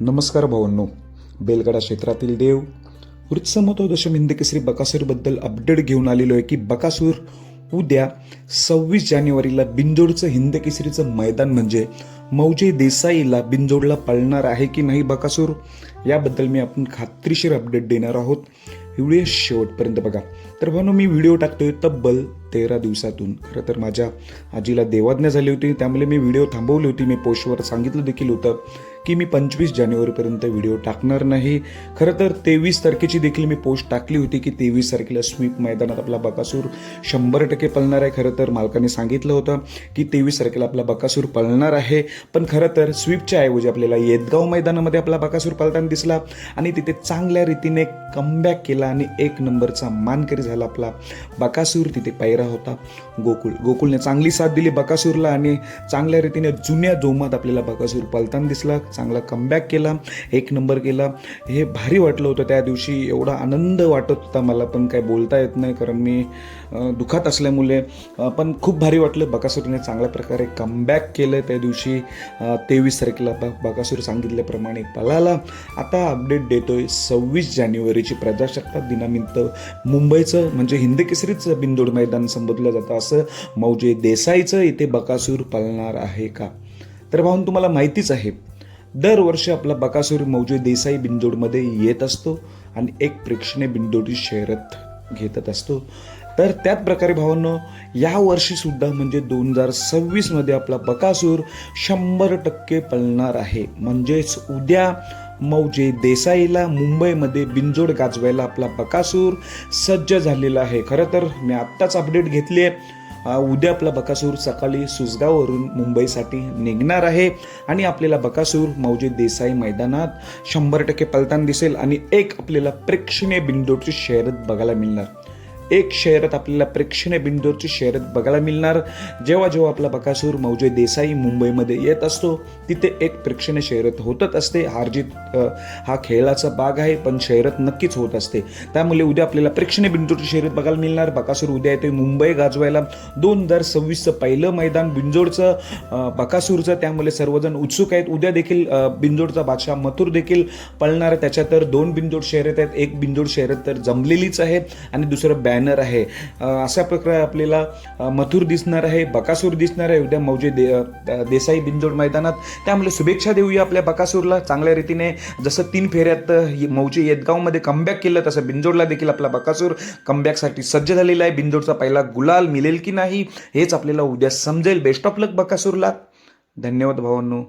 नमस्कार भावांनो, बेलगडा क्षेत्रातील देव वृत्समतो दशम हिंद केसरी बकासूरबद्दल अपडेट घेऊन आलेलो आहे की बकासूर उद्या 26 जानेवारीला बिंजोडचं हिंद केसरीचं मैदान म्हणजे मौजे देसाईला बिंजोडला पळणार आहे की नाही बकासूर, याबद्दल मी आपण खात्रीशीर अपडेट देणार आहोत. व्हिडिओ शेवटपर्यंत बघा. तर भावनो, मी व्हिडिओ टाकतोय तब्बल 13 दिवसातून. खरं तर माझ्या आजीला देवाज्ञा झाली होती, त्यामुळे मी व्हिडिओ थांबवली होती. मी पोस्टवर सांगितलं देखील होतं की मी 25 जानेवारीपर्यंत व्हिडिओ टाकणार नाही. खरं तर 23 तारखेची देखील मी पोस्ट टाकली होती की 23 तारखेला स्वीप मैदानात आपला बकासूर 100% पळणार आहे. खरं तर मालकाने सांगितलं होतं की 23 तारखेला आपला बकासूर पळणार आहे, पण खरं तर स्वीपच्या ऐवजी आपल्याला येदगाव मैदानामध्ये आपला बकासूर पळताना दिसला आणि तिथे चांगल्या रीतीने कमबॅक केला आणि 1 नंबरचा मानकरी झाला आपला बकासूर. तिथे पायरा होता गोकुळने चांगली साथ दिली बकासूरला आणि चांगल्या रीतीने जुन्या जोमात आपल्याला बकासूर पळताना दिसला. चांगला कमबॅक केला, 1 नंबर केला. हे भारी वाटलं होतं त्या दिवशी. एवढा आनंद वाटत होता मला, पण काय बोलता येत नाही कारण मी दुखात असल्यामुळे, पण खूप भारी वाटलं. बकासूरने चांगल्या प्रकारे कमबॅक केलं त्या दिवशी. 23 तारखेला बकासूर सांगितल्याप्रमाणे पळाला. आता अपडेट देतोय 26 जानेवारीची प्रजासत्ताक दिनानिमित्त मुंबईचं म्हणजे हिंद केसरीचं बिंदोड मैदान संबोधलं जातं असं मौजे देसाईचं इथे बकासूर पळणार आहे का? तर भाऊन, तुम्हाला माहितीच आहे, दरवर्षी आपला बकासूर मौजे देसाई बिंदोडमध्ये येत असतो आणि एक प्रेक्षणीय बिंदोडी शर्यत घेतत असतो. तर त्याच प्रकारे भावांनो, या वर्षी सुद्धा म्हणजे 2026 मध्ये आपला बकासूर 100% पळणार आहे. म्हणजेच उद्या मौजे देसाईला मुंबईमध्ये बिंजोड गाजवायला आपला बकासूर सज्ज झालेला आहे. खरं तर मी आत्ताच अपडेट घेतली आहे. उद्या आपला बकासूर सकाळी सुसगाववरून मुंबईसाठी निघणार आहे आणि आपल्याला बकासूर मौजे देसाई मैदानात 100% पळताना दिसेल आणि एक आपल्याला प्रेक्षणीय बिंदोडची शर्यत बघायला मिळणार. एक शर्यत आपल्याला प्रेक्षणीय बिंदोडची शर्यत बघायला मिळणार. जेव्हा जेव्हा आपला बकासूर मौजे देसाई मुंबईमध्ये येत असतो तिथे एक प्रेक्षणीय शर्यत होतच असते. हारजीत हा खेळाचा भाग आहे, पण शर्यत नक्कीच होत असते. त्यामुळे उद्या आपल्याला प्रेक्षणीय बिंदोडची शर्यत बघायला मिळणार. बकासूर उद्या येतोय मुंबई गाजवायला. 2026चं पहिलं मैदान बिंजोडचं बकासूरचं, त्यामुळे सर्वजण उत्सुक आहेत. उद्या देखील बिंजोडचा बादशाह मथुर देखील पळणार. त्याच्यात तर 2 बिंजोड शर्यत आहेत. एक बिंजोड शर्यत तर जमलेलीच आहे आणि दुसरं बॅनर आहे. अशा प्रकारे आपल्याला मथुर दिसणार आहे, बकासूर दिसणार आहे उद्या मौजे देसाई बिंजोड मैदानात. त्यामुळे शुभेच्छा देऊया आपल्या बकासूरला. चांगल्या रीतीने जसं 3 फेऱ्यात मौजे येदगावमध्ये कमबॅक केलं, तसं बिंजोडला देखील आपला बकासूर कमबॅकसाठी सज्ज झालेला आहे. बिंजोडचा पहिला गुलाल मिळेल की नाही हेच आपल्याला उद्या समजेल. बेस्ट ऑफ लक बकासूरला. धन्यवाद भावांनो.